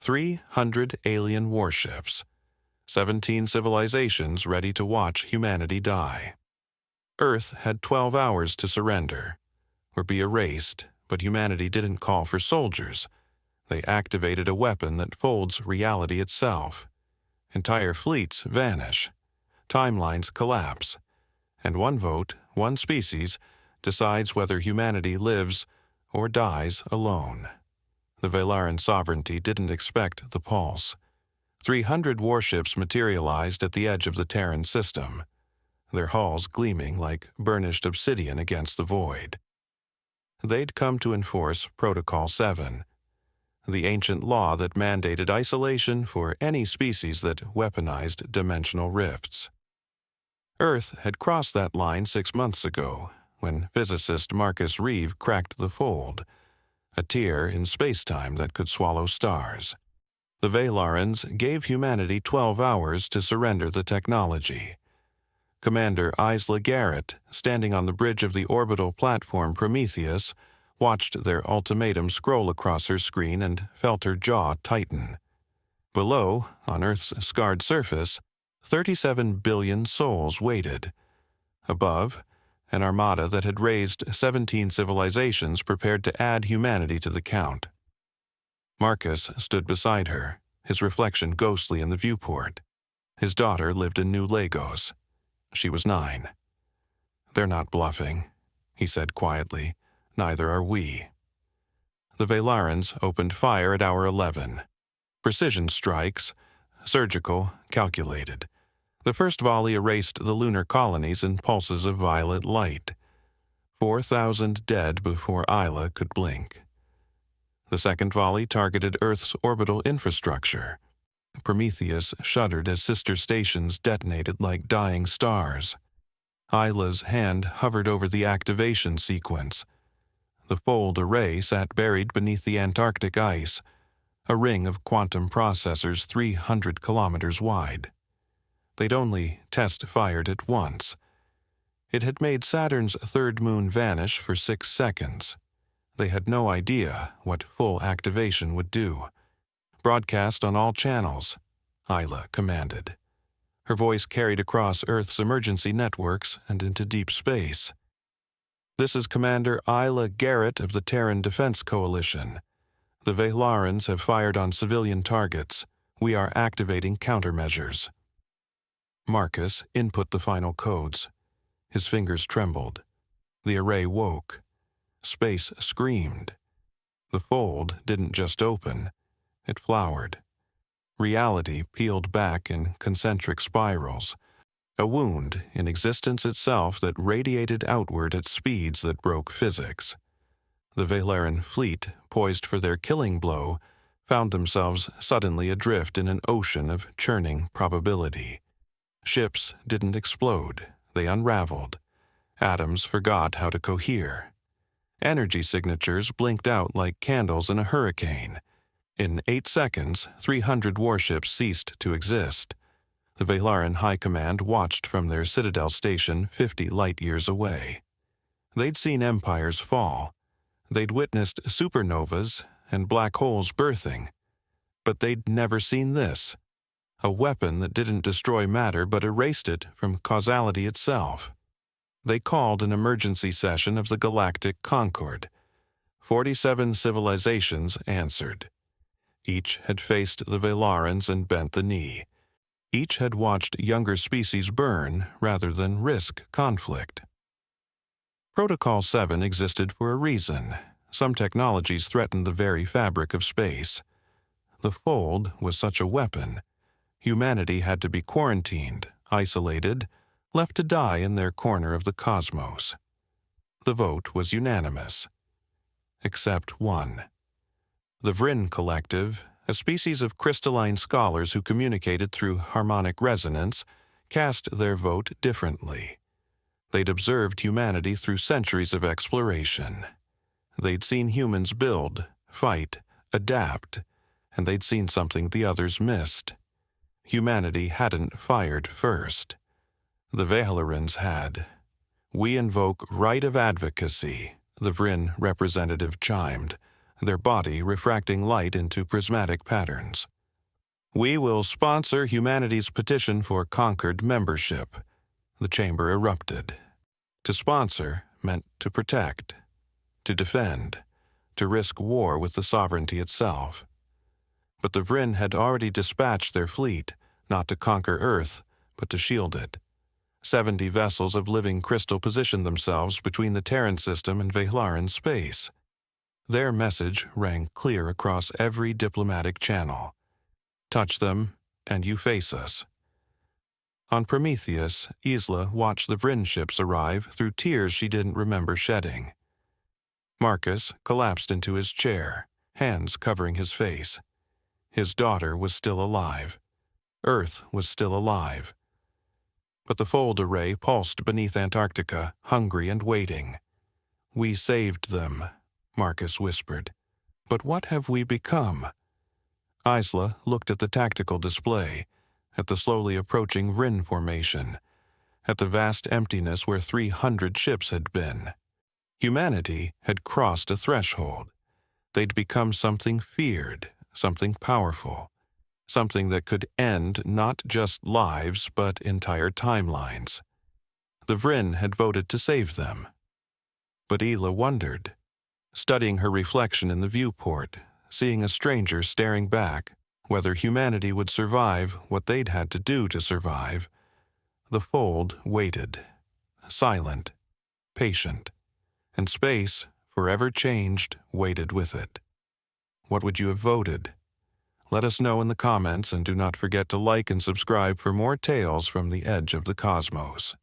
300 alien warships, 17 civilizations ready to watch humanity die. Earth had 12 hours to surrender, or be erased, but humanity didn't call for soldiers. They activated a weapon that folds reality itself. Entire fleets vanish, timelines collapse, and one vote, one species, decides whether humanity lives or dies alone. The Vehlaran Sovereignty didn't expect the pulse. 300 warships materialized at the edge of the Terran system, their hulls gleaming like burnished obsidian against the void. They'd come to enforce Protocol 7, the ancient law that mandated isolation for any species that weaponized dimensional rifts. Earth had crossed that line 6 months ago, when physicist Marcus Reeve cracked the fold, a tear in spacetime that could swallow stars. The Vehlarans gave humanity 12 hours to surrender the technology. Commander Isla Garrett, standing on the bridge of the orbital platform Prometheus, watched their ultimatum scroll across her screen and felt her jaw tighten. Below, on Earth's scarred surface, 37 billion souls waited. Above, an armada that had raised 17 civilizations prepared to add humanity to the count. Marcus stood beside her, his reflection ghostly in the viewport. His daughter lived in New Lagos. She was 9. "They're not bluffing," he said quietly. "Neither are we." The Vehlarans opened fire at hour 11. Precision strikes, surgical, calculated. The first volley erased the lunar colonies in pulses of violet light. 4,000 dead before Isla could blink. The second volley targeted Earth's orbital infrastructure. Prometheus shuddered as sister stations detonated like dying stars. Isla's hand hovered over the activation sequence. The fold array sat buried beneath the Antarctic ice, a ring of quantum processors 300 kilometers wide. They'd only test-fired it once. It had made Saturn's third moon vanish for 6 seconds. They had no idea what full activation would do. "Broadcast on all channels," Isla commanded. Her voice carried across Earth's emergency networks and into deep space. "This is Commander Isla Garrett of the Terran Defense Coalition. The Vehlarans have fired on civilian targets. We are activating countermeasures." Marcus input the final codes. His fingers trembled. The array woke. Space screamed. The fold didn't just open. It flowered. Reality peeled back in concentric spirals, a wound in existence itself that radiated outward at speeds that broke physics. The Vehlaran fleet, poised for their killing blow, found themselves suddenly adrift in an ocean of churning probability. Ships didn't explode, they unraveled. Atoms forgot how to cohere. Energy signatures blinked out like candles in a hurricane. In 8 seconds, 300 warships ceased to exist. The Vehlaran High Command watched from their Citadel station 50 light-years away. They'd seen empires fall. They'd witnessed supernovas and black holes birthing. But they'd never seen this. A weapon that didn't destroy matter but erased it from causality itself. They called an emergency session of the Galactic Concord. 47 civilizations answered. Each had faced the Vehlarans and bent the knee. Each had watched younger species burn rather than risk conflict. Protocol 7 existed for a reason. Some technologies threatened the very fabric of space. The fold was such a weapon. Humanity had to be quarantined, isolated, left to die in their corner of the cosmos. The vote was unanimous. Except one. The Vrin Collective, a species of crystalline scholars who communicated through harmonic resonance, cast their vote differently. They'd observed humanity through centuries of exploration. They'd seen humans build, fight, adapt, and they'd seen something the others missed. Humanity hadn't fired first. The Vehlarans had. "We invoke right of advocacy," the Vrin representative chimed. their body refracting light into prismatic patterns. "We will sponsor humanity's petition for conquered membership," the chamber erupted. To sponsor meant to protect, to defend, to risk war with the sovereignty itself. But the Vryn had already dispatched their fleet, not to conquer Earth, but to shield it. 70 vessels of living crystal positioned themselves between the Terran system and Vehlaran space. Their message rang clear across every diplomatic channel. Touch them, and you face us. On Prometheus, Isla watched the Vryn ships arrive through tears she didn't remember shedding. Marcus collapsed into his chair, hands covering his face. His daughter was still alive. Earth was still alive. But the fold array pulsed beneath Antarctica, hungry and waiting. "We saved them," Marcus whispered. "But what have we become?" Isla looked at the tactical display, at the slowly approaching Vryn formation, at the vast emptiness where 300 ships had been. Humanity had crossed a threshold. They'd become something feared, something powerful, something that could end not just lives but entire timelines. The Vryn had voted to save them. But Isla wondered, studying her reflection in the viewport, seeing a stranger staring back, whether humanity would survive what they'd had to do to survive. The fold waited, silent, patient, and space, forever changed, waited with it. What would you have voted? Let us know in the comments, and do not forget to like and subscribe for more tales from the edge of the cosmos.